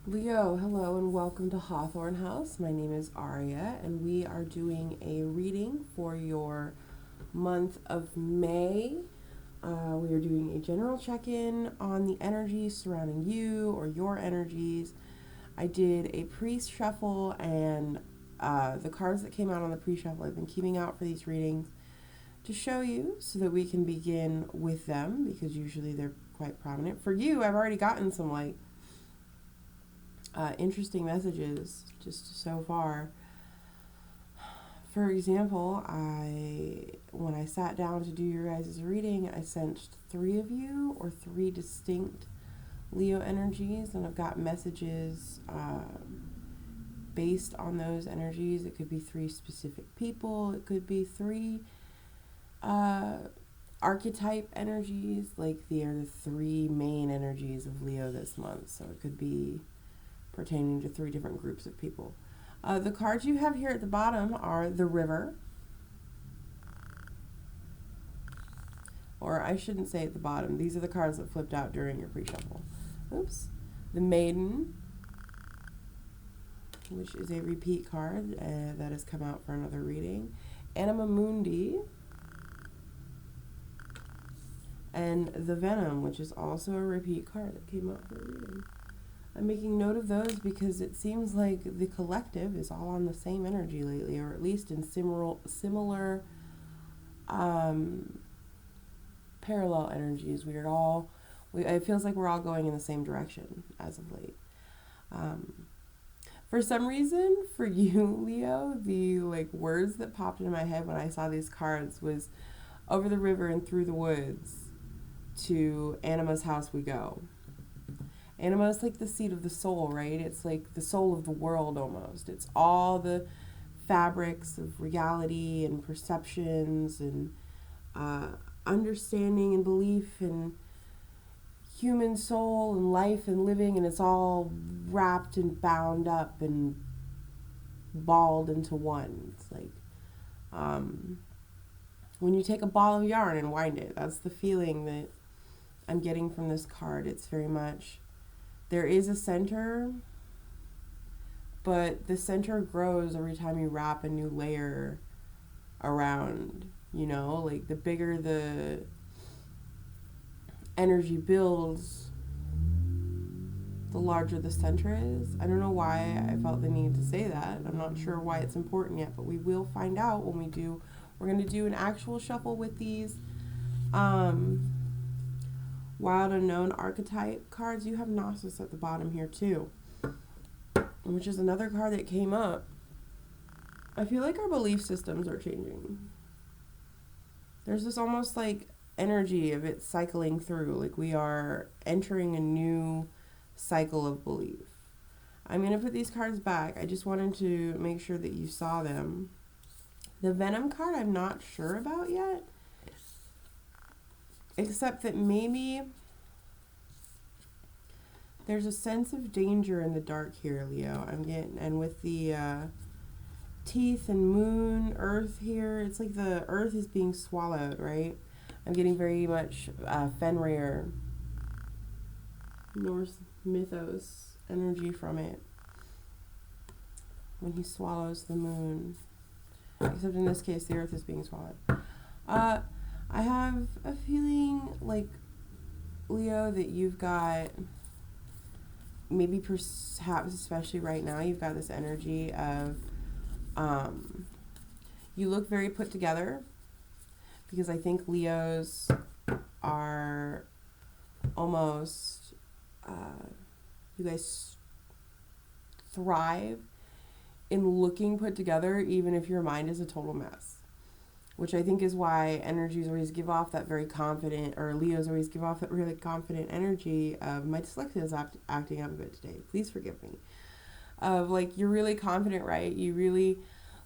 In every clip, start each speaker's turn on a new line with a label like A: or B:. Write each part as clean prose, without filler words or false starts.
A: Leo, hello and welcome to Hawthorne House. My name is Aria and we are doing a reading for your month of May. We are doing a general check-in on the energies surrounding you or your energies. I did a pre-shuffle and the cards that came out on the pre-shuffle I've been keeping out for these readings to show you so that we can begin with them because usually they're quite prominent. For you, I've already gotten some interesting messages just so far. For example, when I sat down to do your guys' reading, I sensed 3 of you or 3 distinct Leo energies, and I've got messages based on those energies. It could be 3 specific people. It could be 3 archetype energies, like they are the 3 main energies of Leo this month. So it could be pertaining to 3 different groups of people. The cards you have here at the bottom are the River, or I shouldn't say at the bottom. These are the cards that flipped out during your pre-shuffle. Oops. The Maiden, which is a repeat card that has come out for another reading. Anima Mundi, and the Venom, which is also a repeat card that came out for a reading. I'm making note of those because it seems like the collective is all on the same energy lately, or at least in similar parallel energies. It feels like we're all going in the same direction as of late. For some reason, for you, Leo, the words that popped into my head when I saw these cards was over the river and through the woods to Anima's house we go. Anima is like the seat of the soul, right? It's like the soul of the world almost. It's all the fabrics of reality and perceptions and understanding and belief and human soul and life and living, and it's all wrapped and bound up and balled into one. It's like when you take a ball of yarn and wind it. That's the feeling that I'm getting from this card. It's very much, there is a center, but the center grows every time you wrap a new layer around, like the bigger the energy builds, the larger the center is. I don't know why I felt the need to say that. I'm not sure why it's important yet, but we will find out when we do. We're going to do an actual shuffle with these Wild Unknown archetype cards. You have Gnosis at the bottom here too, which is another card that came up. I feel like our belief systems are changing. There's this almost like energy of it cycling through, like we are entering a new cycle of belief. I'm going to put these cards back. I just wanted to make sure that you saw them. The Venom card I'm not sure about yet, except that maybe there's a sense of danger in the dark here, Leo. I'm getting, and with the teeth and moon, earth here, it's like the earth is being swallowed, right? I'm getting very much Fenrir, Norse mythos energy from it when he swallows the moon. Except in this case, the earth is being swallowed. I have a feeling like, Leo, that you've got, maybe perhaps especially right now, you've got this energy of, you look very put together, because I think Leos are almost, you guys thrive in looking put together, even if your mind is a total mess, which I think is why energies always give off that very confident, or Leos always give off that really confident energy of, my dyslexia is acting up a bit today, please forgive me, of like, you're really confident, right? You really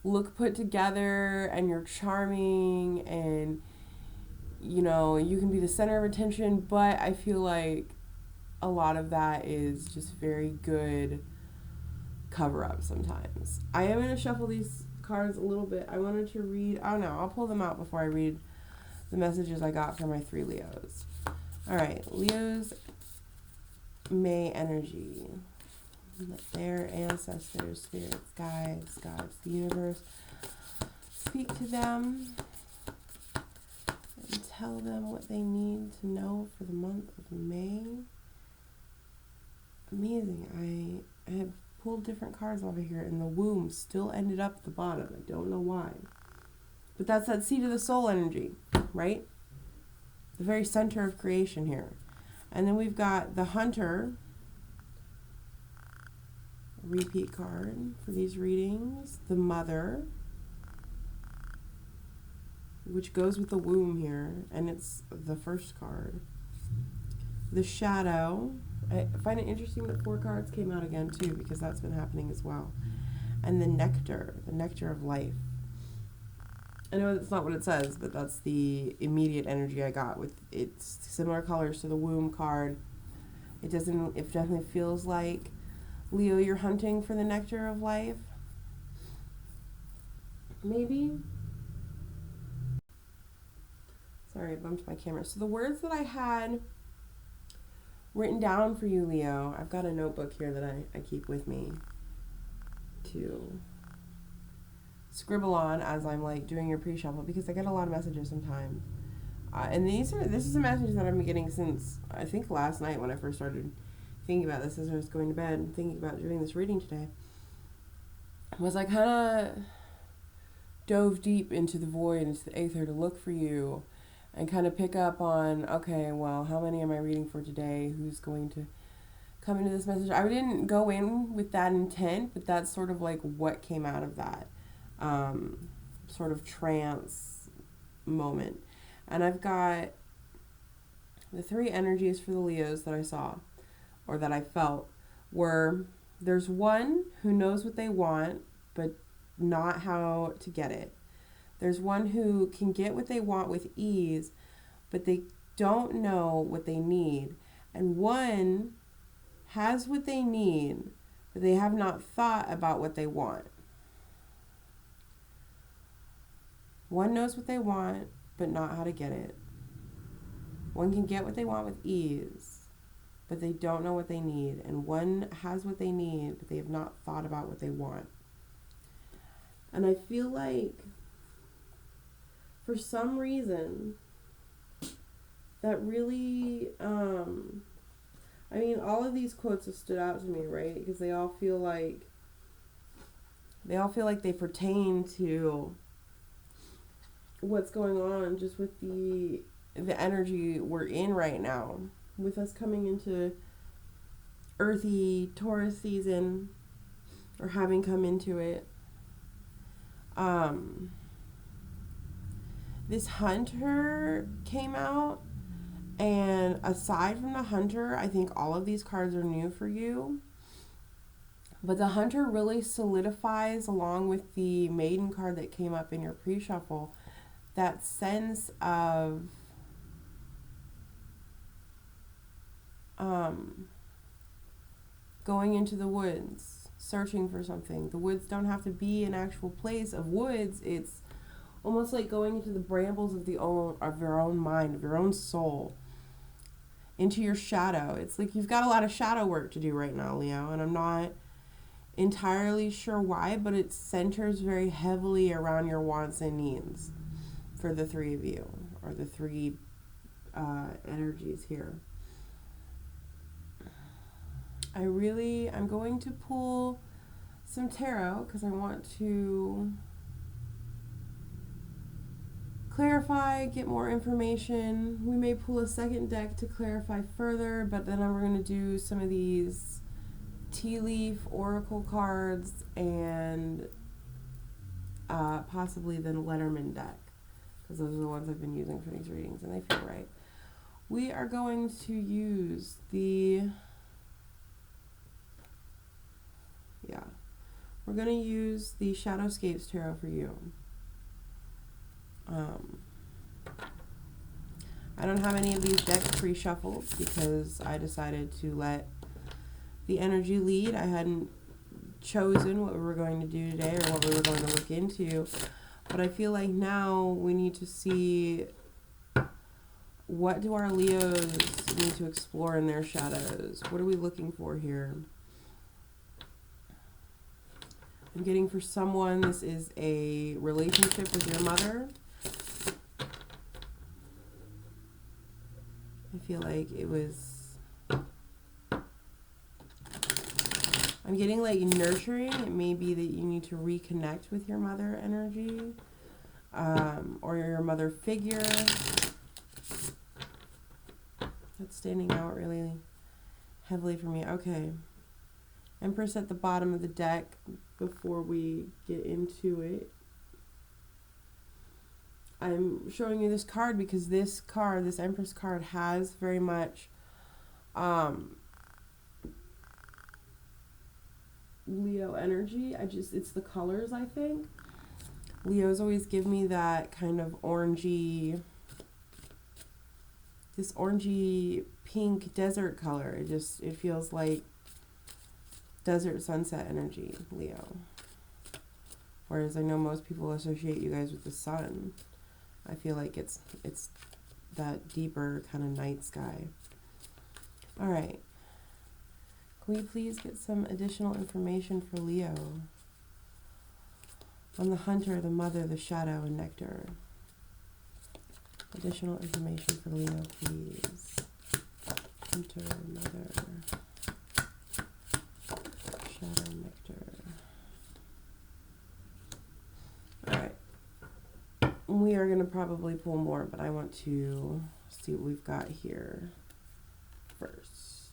A: look put together and you're charming and, you can be the center of attention, but I feel like a lot of that is just very good cover up sometimes. I am going to shuffle these cards a little bit. I wanted to read, oh no, I'll pull them out before I read the messages I got from my 3 Leos. All right, Leo's May energy. Let their ancestors, spirits, guides, gods, the universe speak to them and tell them what they need to know for the month of May. Amazing. I have pulled different cards over here, and the womb still ended up at the bottom. I don't know why. But that's that seed of the soul energy, right? The very center of creation here. And then we've got the hunter, repeat card for these readings. The mother, which goes with the womb here, and it's the first card. The shadow. I find it interesting that 4 cards came out again too, because that's been happening as well. And the nectar of life. I know that's not what it says, but that's the immediate energy I got with it's similar colors to the womb card. It definitely feels like, Leo, you're hunting for the nectar of life. Maybe. Sorry, I bumped my camera. So the words that I had written down for you, Leo, I've got a notebook here that I keep with me to scribble on as I'm like doing your pre-shuffle, because I get a lot of messages sometimes. And this is a message that I've been getting since, I think, last night when I first started thinking about this as I was going to bed and thinking about doing this reading today. Was I kind of dove deep into the void, into the aether to look for you and kind of pick up on, okay, well, how many am I reading for today? Who's going to come into this message? I didn't go in with that intent, but that's sort of like what came out of that sort of trance moment. And I've got the 3 energies for the Leos that I saw, or that I felt, were there's one who knows what they want, but not how to get it. There's one who can get what they want with ease, but they don't know what they need. And one has what they need, but they have not thought about what they want. One knows what they want, but not how to get it. One can get what they want with ease, but they don't know what they need. And one has what they need, but they have not thought about what they want. And I feel like, for some reason, that really, I mean, all of these quotes have stood out to me, right? Because they all feel like they pertain to what's going on just with the energy we're in right now, with us coming into earthy Taurus season, or having come into it. This hunter came out, and aside from the hunter, I think all of these cards are new for you. But the hunter really solidifies, along with the maiden card that came up in your pre-shuffle, that sense of going into the woods, searching for something. The woods don't have to be an actual place of woods. It's almost like going into the brambles of your own mind, of your own soul, into your shadow. It's like you've got a lot of shadow work to do right now, Leo, and I'm not entirely sure why, but it centers very heavily around your wants and needs for the 3 of you, or the 3 energies here. I'm going to pull some tarot because I want to clarify, get more information. We may pull a second deck to clarify further, but then we're going to do some of these tea leaf oracle cards and possibly the Letterman deck, because those are the ones I've been using for these readings and they feel right. We are going to use we're going to use the Shadowscapes Tarot for you. I don't have any of these decks pre-shuffled because I decided to let the energy lead. I hadn't chosen what we were going to do today or what we were going to look into, but I feel like now we need to see, what do our Leos need to explore in their shadows? What are we looking for here? I'm getting for someone, this is a relationship with your mother. I feel like it was, I'm getting like nurturing. It may be that you need to reconnect with your mother energy, or your mother figure. That's standing out really heavily for me. Okay. Empress at the bottom of the deck before we get into it. I'm showing you this card because this card, this Empress card, has very much Leo energy. It's the colors, I think. Leos always give me that kind of orangey, this orangey pink desert color. It feels like desert sunset energy, Leo. Whereas I know most people associate you guys with the sun. I feel like it's that deeper kind of night sky. All right. Can we please get some additional information for Leo on the hunter, the mother, the shadow, and nectar? Additional information for Leo, please. Hunter, mother, shadow, nectar. All right. We are going to probably pull more, but I want to see what we've got here first.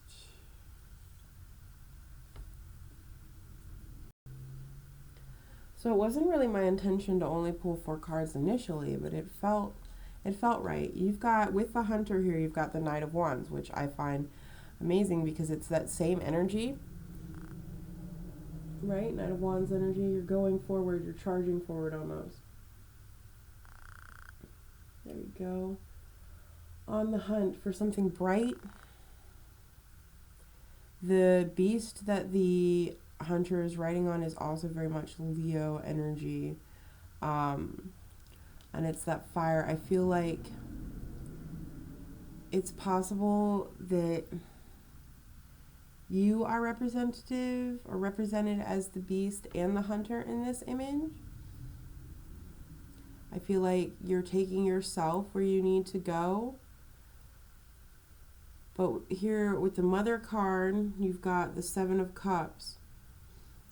A: So it wasn't really my intention to only pull 4 cards initially, but it felt right. You've got, with the hunter here, you've got the Knight of Wands, which I find amazing because it's that same energy, right? Knight of Wands energy. You're going forward. You're charging forward almost. There you go. On the hunt for something bright. The beast that the hunter is riding on is also very much Leo energy. And it's that fire. I feel like it's possible that you are representative or represented as the beast and the hunter in this image. I feel like you're taking yourself where you need to go. But here with the Mother card, you've got the 7 of Cups.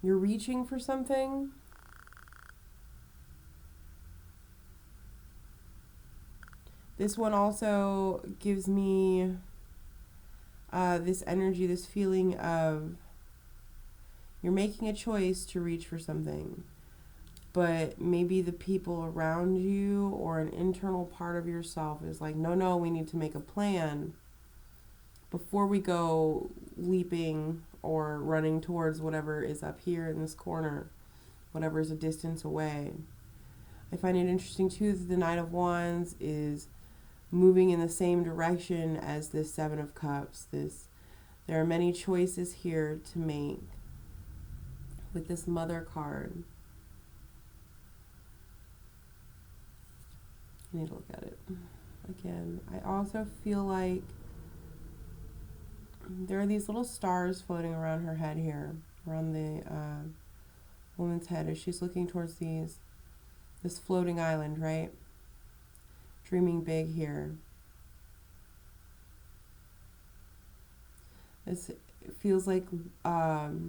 A: You're reaching for something. This one also gives me this energy, this feeling of you're making a choice to reach for something. But maybe the people around you or an internal part of yourself is like, no, we need to make a plan before we go leaping or running towards whatever is up here in this corner, whatever is a distance away. I find it interesting too that the Knight of Wands is moving in the same direction as this 7 of Cups. There are many choices here to make with this Mother card. I need to look at it again. I also feel like there are these little stars floating around her head here, around the woman's head as she's looking towards this floating island, right? Dreaming big here. This feels like your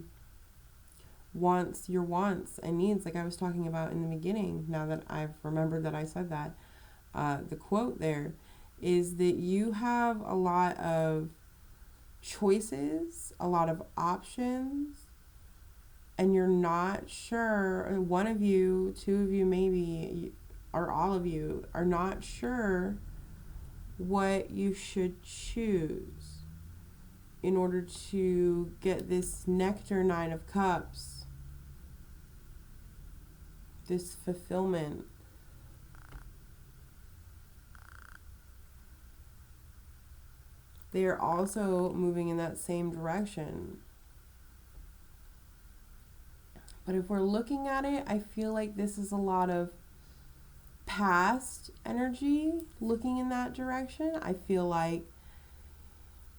A: wants and needs, like I was talking about in the beginning, now that I've remembered that I said that. The quote there is that you have a lot of choices, a lot of options, and you're not sure, or one of you, 2 of you maybe, or all of you are not sure what you should choose in order to get this nectar 9 of Cups, this fulfillment. They are also moving in that same direction. But if we're looking at it, I feel like this is a lot of past energy looking in that direction. I feel like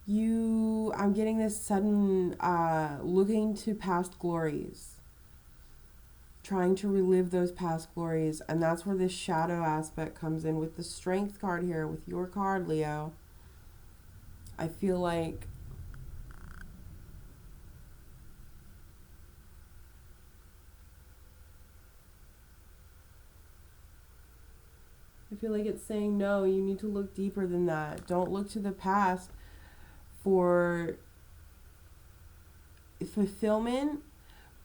A: I'm getting this sudden looking to past glories. trying to relive those past glories. And that's where this shadow aspect comes in with the Strength card here, with your card, Leo. I feel like it's saying, no, you need to look deeper than that. Don't look to the past for fulfillment,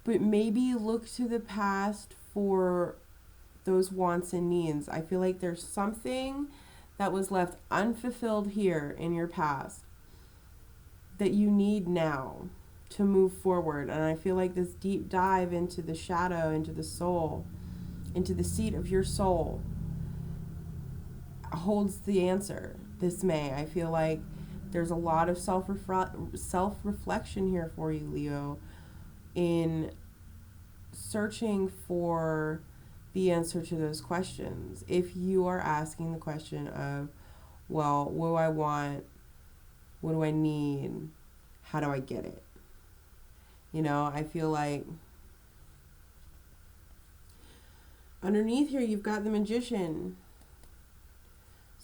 A: but maybe look to the past for those wants and needs. I feel like there's something that was left unfulfilled here in your past that you need now to move forward. And I feel like this deep dive into the shadow, into the soul, into the seat of your soul holds the answer this May. I feel like there's a lot of self-reflection here for you, Leo, in searching for the answer to those questions. If you are asking the question of, well, what do I want? What do I need? How do I get it? You know, I feel like underneath here, you've got the Magician.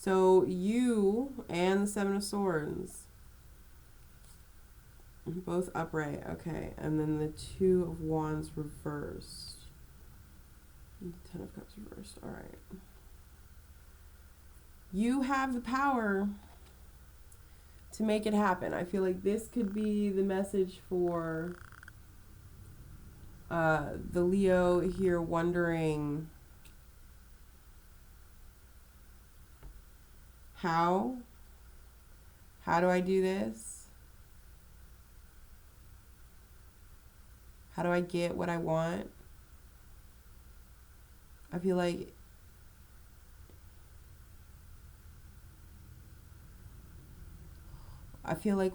A: So you and the Seven of Swords, both upright, okay. And then the Two of Wands reversed. And the Ten of Cups reversed, all right. You have the power to make it happen. I feel like this could be the message for the Leo here wondering, how do I do this? How do I get what I want? I feel like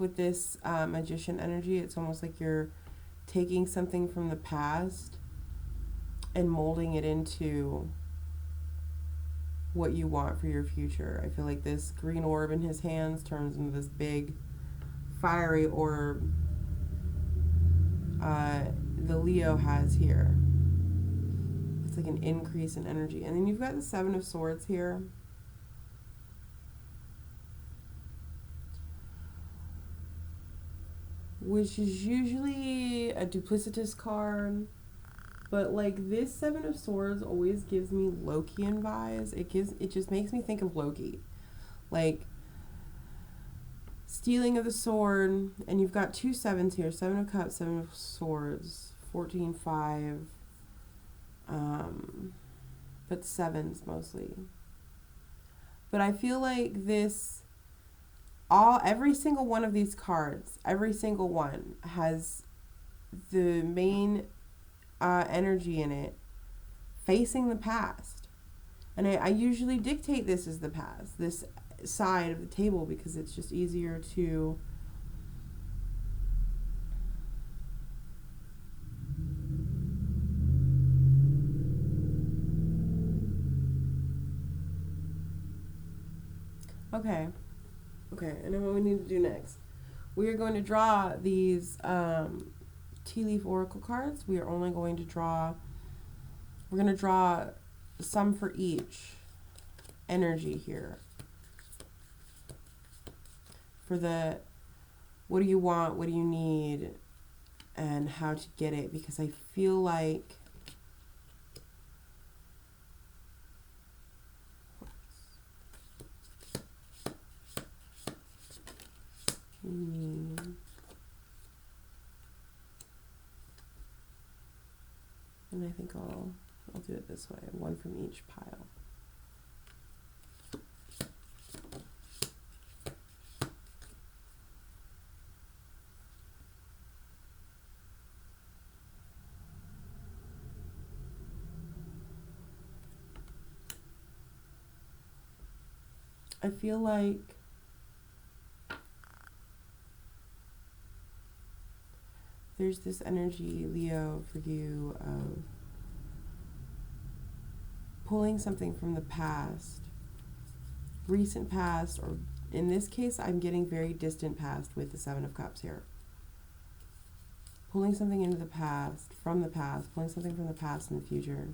A: with this Magician energy, it's almost like you're taking something from the past and molding it into what you want for your future. I feel like this green orb in his hands turns into this big fiery orb the Leo has here. It's like an increase in energy. And then you've got the Seven of Swords here. Which is usually a duplicitous card. But like this Seven of Swords always gives me Lokian vibes. It just makes me think of Loki. Like stealing of the sword, and you've got two sevens here, Seven of Cups, Seven of Swords, 14-5. But sevens mostly. But I feel like every single one of these cards, every single one has the main energy in it facing the past. And I usually dictate this as the past, this side of the table, because it's just easier to okay, I know what we need to do next. We are going to draw these tea leaf oracle cards. We are only going to draw, we're going to draw some for each energy here. For the, what do you want, what do you need, and how to get it, because I feel like and I think I'll do it this way, one from each pile. I feel like there's this energy, Leo, for you of pulling something from the past, recent past, or in this case, I'm getting very distant past with the Seven of Cups here. pulling something into the past, from the past, pulling something from the past in the future.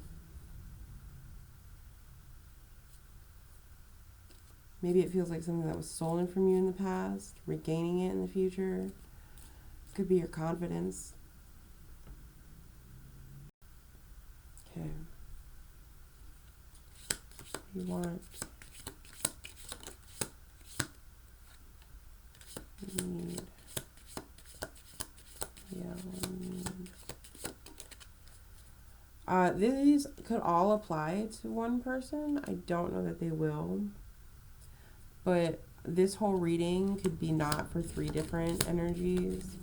A: Maybe it feels like something that was stolen from you in the past, regaining it in the future. Could be your confidence. Okay. You want, need, these could all apply to one person. I don't know that they will. But this whole reading could be not for 3 different energies.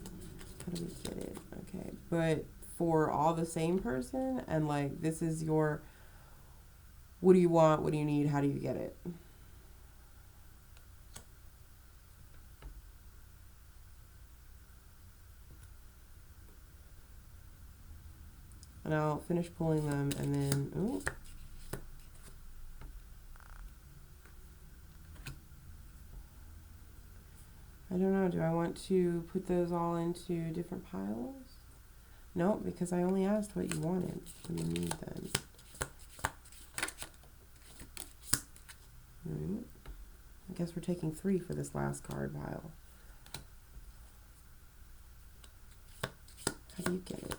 A: How do we get it? Okay. But for all the same person, and like this is your, what do you want? What do you need? How do you get it? And I'll finish pulling them and then, ooh. I don't know, do I want to put those all into different piles? No, because I only asked what you wanted. What do you need then? Right. I guess we're taking 3 for this last card pile. How do you get it?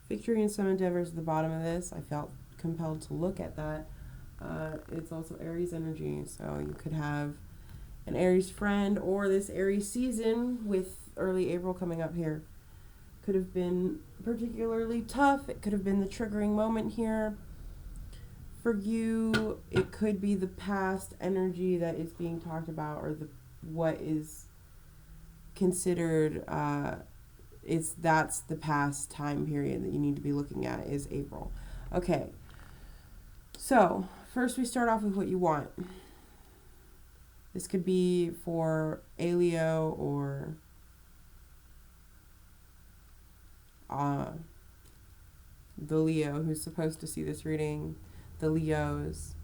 A: Victory in some endeavors at the bottom of this. I felt compelled to look at that. It's also Aries energy, so you could have an Aries friend, or this Aries season with early April coming up here could have been particularly tough. It could have been the triggering moment here. For you, it could be the past energy that is being talked about, or the what is considered that's the past time period that you need to be looking at is April. Okay, so first we start off with what you want. This could be for a Leo or the Leo who's supposed to see this reading, the Leos.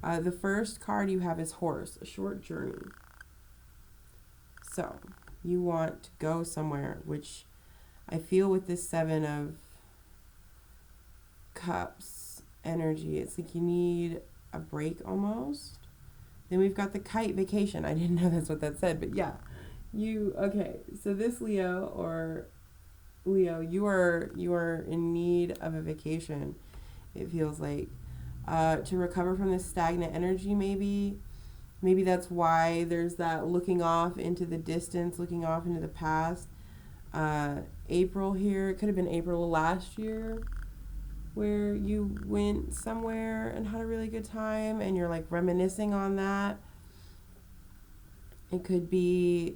A: The first card you have is Horse, a short journey. So you want to go somewhere, which I feel with this 7 of Cups energy, it's like you need a break almost. Then we've got the Kite, vacation. I didn't know that's what that said, but yeah. Okay, so this Leo, you are in need of a vacation, it feels like. To recover from this stagnant energy, maybe that's why there's that looking off into the distance, looking off into the past. April here, it could have been April of last year where you went somewhere and had a really good time and you're like reminiscing on that. It could be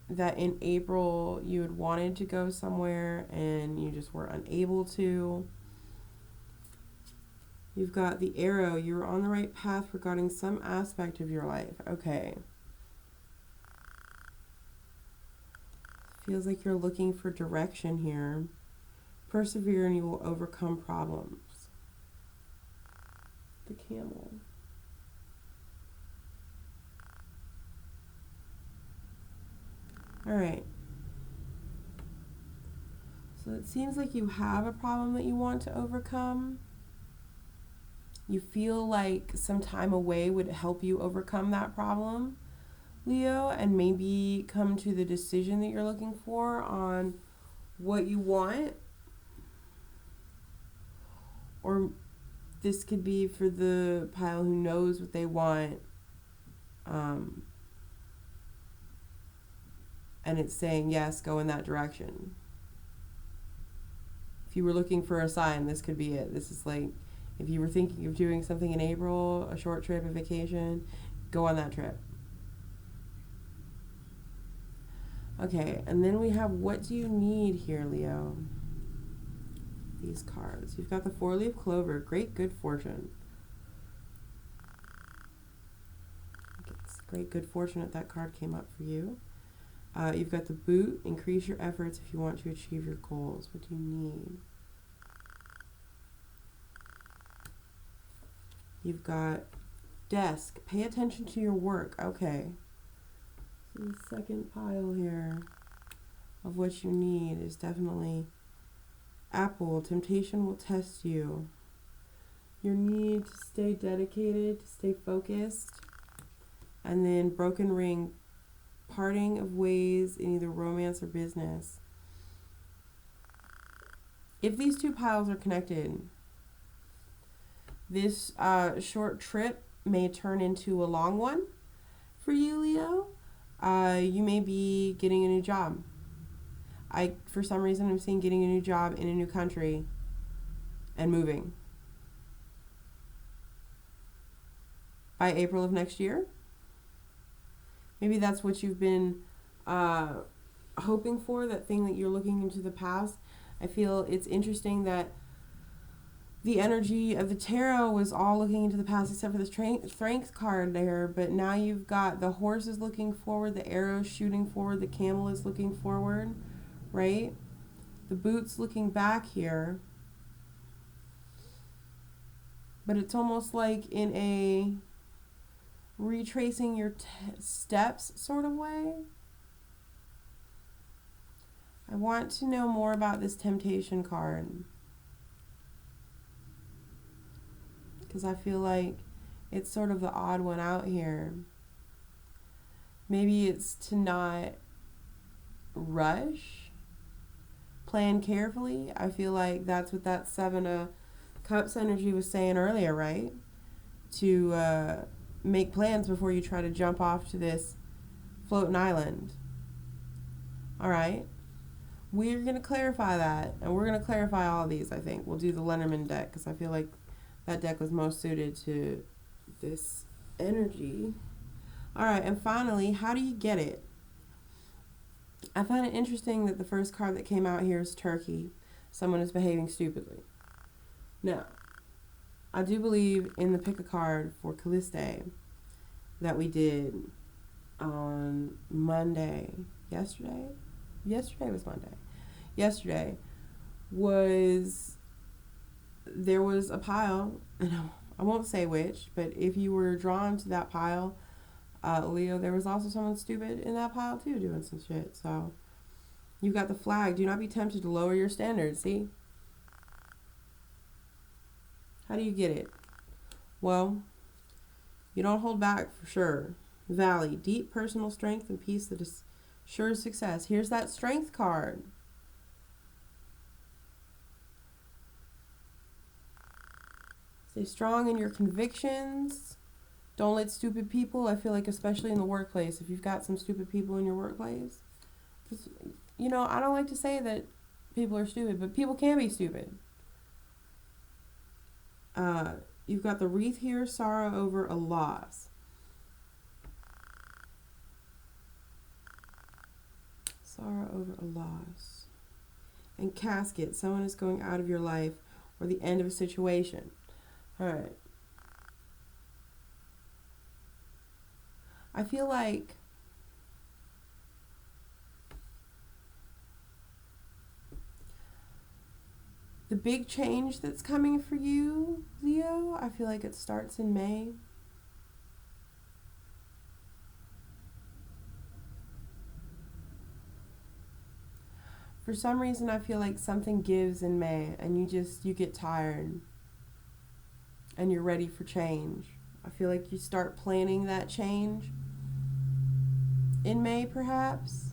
A: that in April you had wanted to go somewhere and you just were unable to. You've got the Arrow. You were on the right path regarding some aspect of your life. Okay. Feels like you're looking for direction here. Persevere and you will overcome problems. The Camel. All right. So it seems like you have a problem that you want to overcome. You feel like some time away would help you overcome that problem, Leo, and maybe come to the decision that you're looking for on what you want. Or this could be for the pile who knows what they want, and it's saying, yes, go in that direction. If you were looking for a sign, this could be it. This is like, if you were thinking of doing something in April, a short trip, a vacation, go on that trip. Okay, and then we have what do you need here, Leo? These cards. You've got the 4-leaf clover, great good fortune. It's great good fortune if that card came up for you. You've got the boot, increase your efforts if you want to achieve your goals. What do you need? You've got desk. Pay attention to your work. Okay. So the second pile here of what you need is definitely Apple. Temptation will test you. Your need to stay dedicated, to stay focused. And then broken ring, parting of ways in either romance or business. If these two piles are connected, this short trip may turn into a long one for you, Leo. You may be getting a new job. For some reason, I'm seeing getting a new job in a new country and moving. By April of next year. Maybe that's what you've been hoping for, that thing that you're looking into the past. I feel it's interesting that the energy of the tarot was all looking into the past except for this strength card there, but now you've got the horse is looking forward, the arrow shooting forward, the camel is looking forward, right? The boot's looking back here. But it's almost like in a retracing your steps sort of way. I want to know more about this temptation card, because I feel like it's sort of the odd one out here. Maybe it's to not rush, plan carefully. I feel like that's what that Seven of Cups energy was saying earlier, right? To make plans before you try to jump off to this floating island. All right. We're going to clarify that, and we're going to clarify all of these, I think. We'll do the Lenormand deck, because I feel like that deck was most suited to this energy. All right, and finally, how do you get it? I find it interesting that the first card that came out here is Turkey. Someone is behaving stupidly. Now, I do believe in the pick a card for Calliste that we did on Monday. Yesterday was Monday. Yesterday there was a pile, and I won't say which, but if you were drawn to that pile, Leo, there was also someone stupid in that pile too doing some shit. So you've got the flag. Do not be tempted to lower your standards. See? How do you get it? Well, you don't hold back for sure. Valley, deep personal strength and peace that assures success. Here's that strength card. Stay strong in your convictions. Don't let stupid people, I feel like especially in the workplace, if you've got some stupid people in your workplace, because, you know, I don't like to say that people are stupid, but people can be stupid. You've got the wreath here, sorrow over a loss. Sorrow over a loss. And casket, someone is going out of your life or the end of a situation. All right. I feel like the big change that's coming for you, Leo, I feel like it starts in May. For some reason, I feel like something gives in May and you get tired and you're ready for change. I feel like you start planning that change in May, perhaps.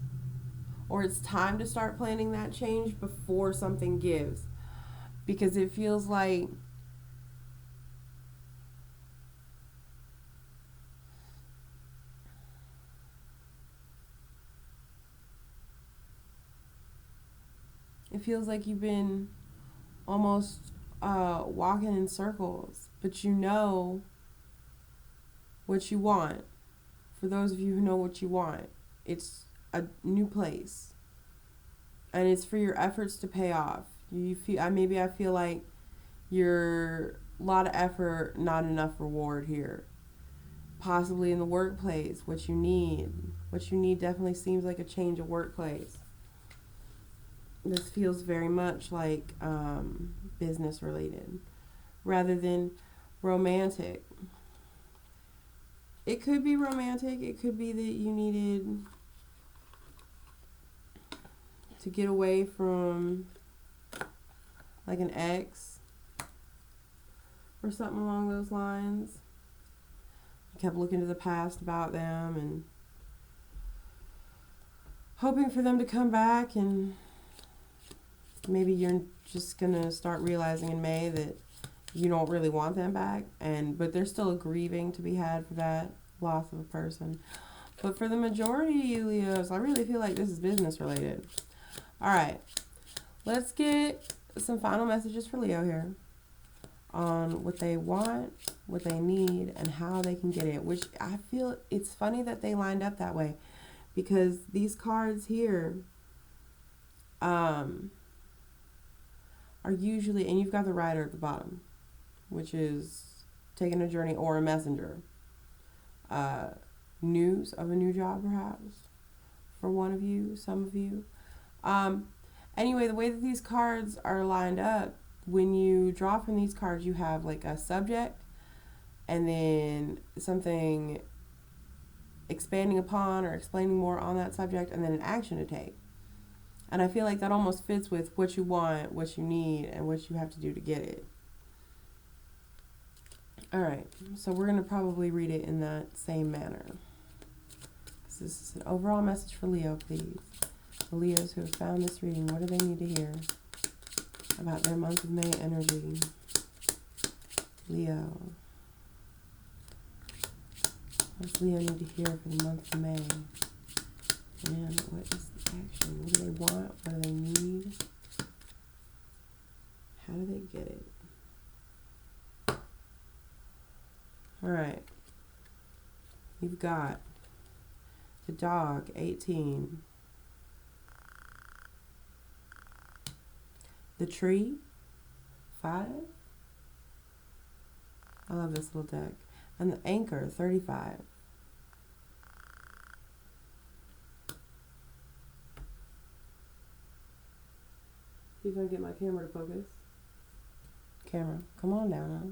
A: Or it's time to start planning that change before something gives. Because it feels like you've been almost walking in circles, but you know what you want. For those of you who know what you want, it's a new place, and it's for your efforts to pay off. I feel like you're a lot of effort, not enough reward here. Possibly in the workplace, what you need definitely seems like a change of workplace. This feels very much like business related, rather than Romantic. It could be romantic. It could be that you needed to get away from like an ex or something along those lines. You kept looking to the past about them and hoping for them to come back, and maybe you're just gonna start realizing in May that you don't really want them back, but there's still a grieving to be had for that loss of a person. But for the majority of you Leos, I really feel like this is business related. All right, let's get some final messages for Leo here on what they want, what they need, and how they can get it, which I feel it's funny that they lined up that way, because these cards here are usually, and you've got the Rider at the bottom, which is taking a journey or a messenger. News of a new job, perhaps, for one of you, some of you. Anyway, the way that these cards are lined up, when you draw from these cards, you have like a subject and then something expanding upon or explaining more on that subject, and then an action to take. And I feel like that almost fits with what you want, what you need, and what you have to do to get it. All right, so we're going to probably read it in that same manner. This is an overall message for Leo, please. The Leos who have found this reading, what do they need to hear about their month of May energy? Leo. What does Leo need to hear for the month of May? And what is the action? What do they want? What do they need? How do they get it? All right. You've got the dog, 18. The tree, 5. I love this little deck. And the anchor, 35. See if I can get my camera to focus. Camera, come on down now.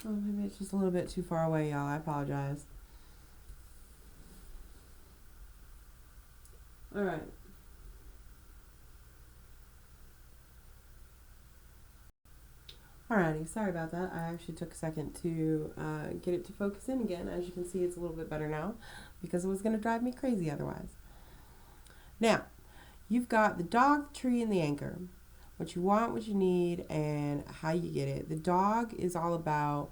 A: Oh, maybe it's just a little bit too far away, y'all. I apologize. All right. Alrighty, sorry about that. I actually took a second to get it to focus in again. As you can see, it's a little bit better now because it was going to drive me crazy otherwise. Now, you've got the dog, the tree, and the anchor. What you want, what you need, and how you get it. The dog is all about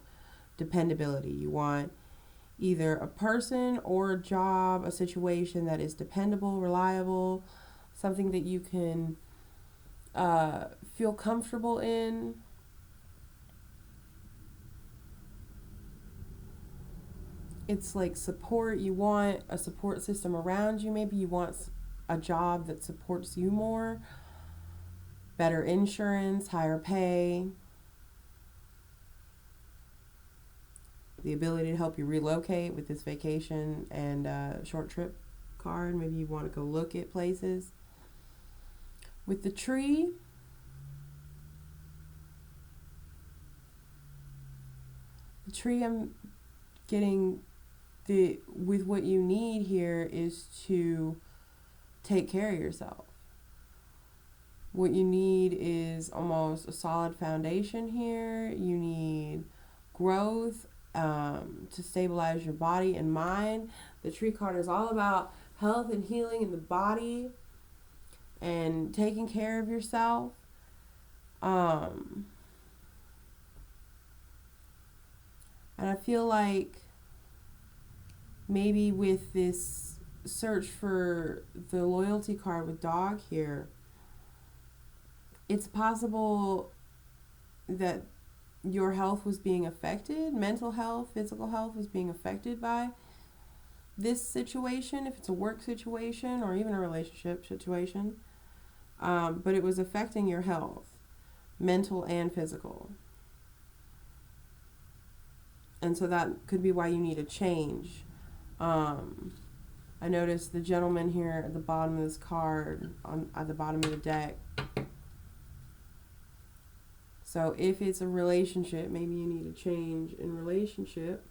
A: dependability. You want either a person or a job, a situation that is dependable, reliable, something that you can feel comfortable in. It's like support. You want a support system around you. Maybe you want a job that supports you more, better insurance, higher pay, the ability to help you relocate with this vacation and short trip card. Maybe you want to go look at places. With the tree, I'm getting with what you need here is to take care of yourself. What you need is almost a solid foundation here. You need growth to stabilize your body and mind. The tree card is all about health and healing in the body and taking care of yourself. And I feel like maybe with this search for the loyalty card with dog here, it's possible that your health was being affected, mental health, physical health was being affected by this situation, if it's a work situation or even a relationship situation. But it was affecting your health, mental and physical. And so that could be why you need a change. I noticed the gentleman here at the bottom of this card, at the bottom of the deck. So if it's a relationship, maybe you need a change in relationship.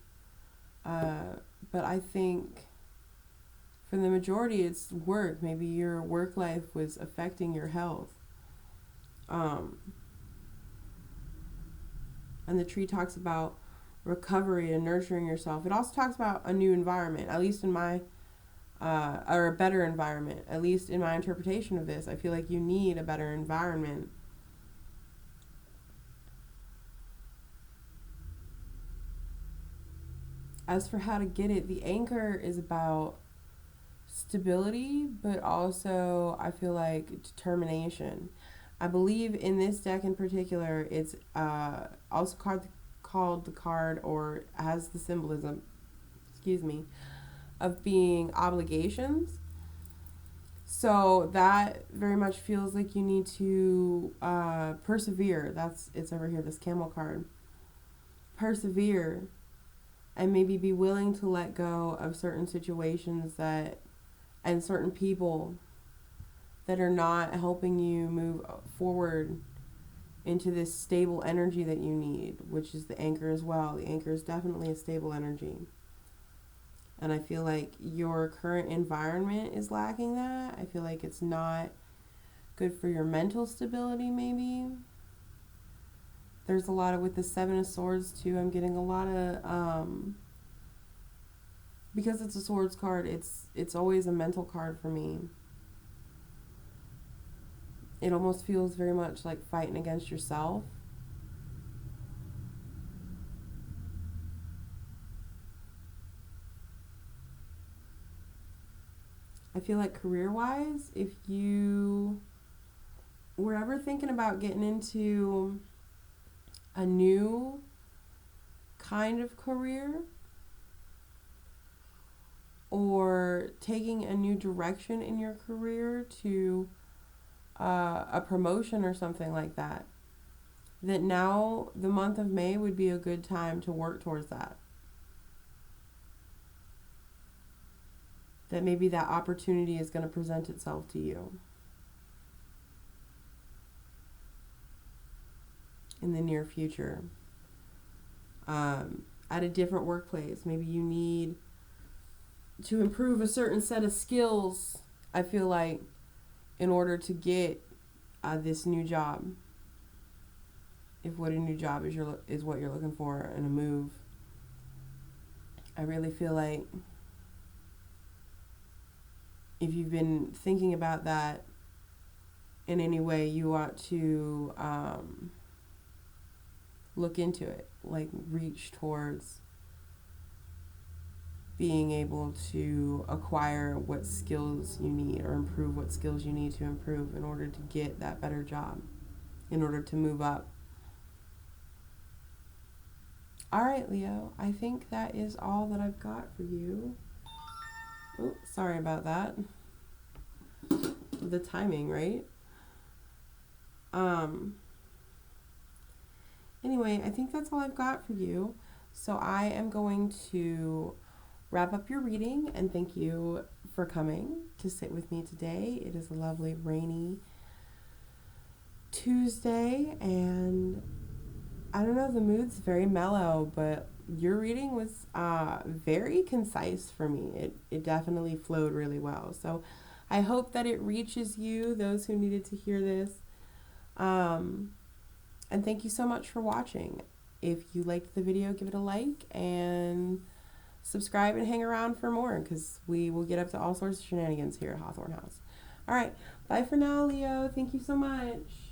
A: But I think for the majority, it's work. Maybe your work life was affecting your health. And the tree talks about recovery and nurturing yourself. It also talks about a new environment, at least in my, or a better environment, at least in my interpretation of this. I feel like you need a better environment. As for how to get it, the anchor is about stability, but also I feel like determination. I believe in this deck in particular, it's also called the card, or has the symbolism, of being obligations. So that very much feels like you need to persevere. It's over here, this Camel card. Persevere, and maybe be willing to let go of certain situations and certain people that are not helping you move forward into this stable energy that you need, which is the anchor as well. The anchor is definitely a stable energy. And I feel like your current environment is lacking that. I feel like it's not good for your mental stability, maybe. There's a lot of, with the Seven of Swords too, I'm getting a lot of, because it's a Swords card, it's always a mental card for me. It almost feels very much like fighting against yourself. I feel like career-wise, if you were ever thinking about getting into a new kind of career or taking a new direction in your career to a promotion or something like that, that now the month of May would be a good time to work towards that. That maybe that opportunity is going to present itself to you in the near future. At a different workplace, maybe you need to improve a certain set of skills, I feel like, in order to get this new job. If what a new job is what you're looking for in a move. I really feel like if you've been thinking about that in any way, you ought to look into it, like reach towards being able to acquire what skills you need, or improve what skills you need to improve in order to get that better job, in order to move up. All right, Leo, I think that is all that I've got for you. Oh, sorry about that. The timing, right? Anyway, I think that's all I've got for you. So I am going to wrap up your reading, and thank you for coming to sit with me today. It is a lovely rainy Tuesday, and I don't know, the mood's very mellow, but your reading was very concise for me. It definitely flowed really well. So I hope that it reaches you, those who needed to hear this. And thank you so much for watching. If you liked the video, give it a like and subscribe and hang around for more, because we will get up to all sorts of shenanigans here at Hawthorne House. All right, bye for now, Leo. Thank you so much.